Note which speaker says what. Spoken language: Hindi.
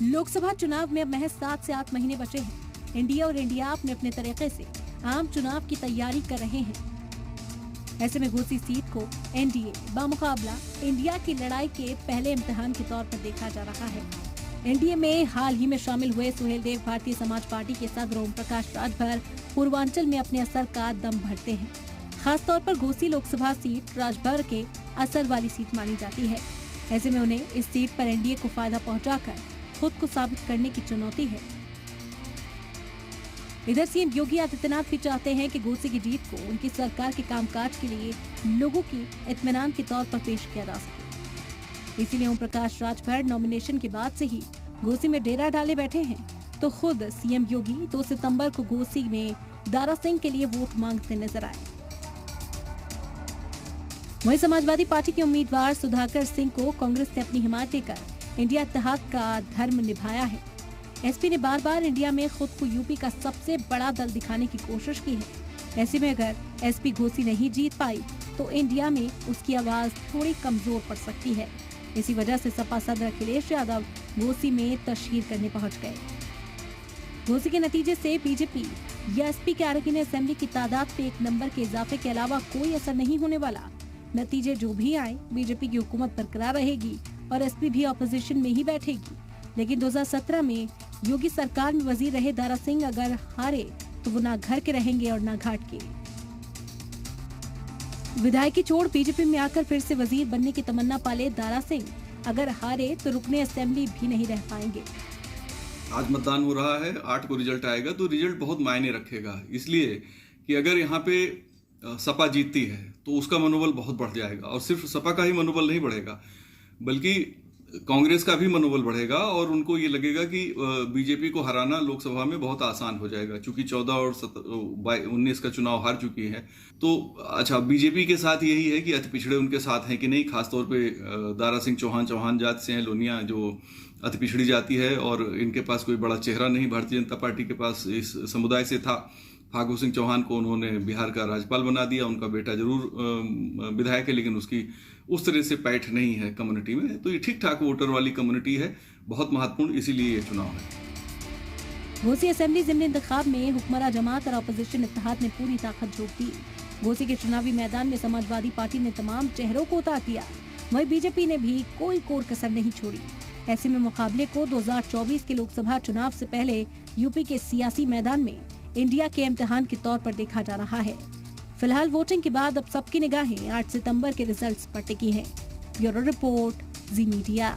Speaker 1: लोकसभा चुनाव में अब महज 7 से 8 महीने बचे हैं। एनडीए और इंडिया अपने अपने तरीके से आम चुनाव की तैयारी कर रहे हैं। ऐसे में घोसी सीट को एनडीए बामुकाबला इंडिया की लड़ाई के पहले इम्तिहान के तौर पर देखा जा रहा है। एनडीए में हाल ही में शामिल हुए सुहेल देव भारतीय समाज पार्टी के सदर ओम प्रकाश राजभर पूर्वांचल में अपने असर का दम भरते हैं। खास तौर पर घोसी लोकसभा सीट राजभर के असर वाली सीट मानी जाती है। ऐसे में उन्हें इस सीट पर एनडीए को फायदा पहुंचाकर खुद को साबित करने की चुनौती है। इधर सीएम योगी आदित्यनाथ भी चाहते हैं कि घोसी की जीत को उनकी सरकार के कामकाज के लिए लोगों की इत्मीनान के तौर पर पेश किया जा सके। इसीलिए ओम प्रकाश राजभर नॉमिनेशन के बाद से ही घोसी में डेरा डाले बैठे हैं। तो खुद सीएम योगी 2 सितंबर को घोसी में दारा सिंह के लिए वोट मांगते नजर आए। वहीं समाजवादी पार्टी के उम्मीदवार सुधाकर सिंह को कांग्रेस ने अपनी हिमायत देकर इंडिया इत्तेहाद का धर्म निभाया है। एसपी ने बार बार इंडिया में खुद को यूपी का सबसे बड़ा दल दिखाने की कोशिश की है। ऐसे में अगर एसपी घोसी नहीं जीत पाई तो इंडिया में उसकी आवाज थोड़ी कमजोर पड़ सकती है। इसी वजह से सपा सदर अखिलेश यादव घोसी में तशहीर करने पहुंच गए। घोसी के नतीजे से बीजेपी या एसपी के अरकान असेंबली की तादाद पे 1 नंबर के इजाफे के अलावा कोई असर नहीं होने वाला। नतीजे जो भी आए, बीजेपी की हुकूमत बरकरार रहेगी और एसपी भी ऑपोजिशन में ही बैठेगी। लेकिन 2017 में योगी सरकार में वजीर रहे दारा सिंह अगर हारे तो वो ना घर के रहेंगे और ना घाट के। विधायकी छोड़ बीजेपी में आकर फिर से वजीर बनने की तमन्ना पाले दारा सिंह अगर हारे तो रुकने असेंबली भी नहीं रह पाएंगे।
Speaker 2: आज मतदान हो रहा है, 8 को रिजल्ट आएगा तो रिजल्ट बहुत मायने रखेगा। इसलिए कि अगर यहाँ पे सपा जीतती है तो उसका मनोबल बहुत बढ़ जाएगा और सिर्फ सपा का ही मनोबल नहीं बढ़ेगा बल्कि कांग्रेस का भी मनोबल बढ़ेगा और उनको ये लगेगा कि बीजेपी को हराना लोकसभा में बहुत आसान हो जाएगा। चूंकि 14 और 19 का चुनाव हार चुकी है तो अच्छा, बीजेपी के साथ यही है कि अति पिछड़े उनके साथ हैं कि नहीं। खासतौर पे दारा सिंह चौहान जात से हैं, लोनिया जो अति पिछड़ी जाती है और इनके पास कोई बड़ा चेहरा नहीं भारतीय जनता पार्टी के पास इस समुदाय से था। फागू सिंह चौहान को उन्होंने बिहार का राज्यपाल बना दिया। उनका बेटा जरूर विधायक है लेकिन उसकी उस तरह से पैठ नहीं है कम्युनिटी में। तो ये ठीक ठाक वोटर वाली कम्युनिटी है, बहुत महत्वपूर्ण, इसीलिए ये चुनाव है।
Speaker 1: घोसी असेंबली जिमनी इंतखाब में हुक्मरान जमात और अपोजिशन इत्तेहाद ने पूरी ताकत झोंक दी। घोसी के चुनावी मैदान में समाजवादी पार्टी ने तमाम चेहरों को उतार दिया। वहीं बीजेपी ने भी कोई कोर कसर नहीं छोड़ी। ऐसे में मुकाबले को 2024 के लोकसभा चुनाव से पहले यूपी के सियासी मैदान में इंडिया के इम्तिहान के तौर पर देखा जा रहा है। फिलहाल वोटिंग के बाद अब सबकी निगाहें 8 सितंबर के रिजल्ट्स पर टिकी हैं। ब्यूरो रिपोर्ट, जी मीडिया।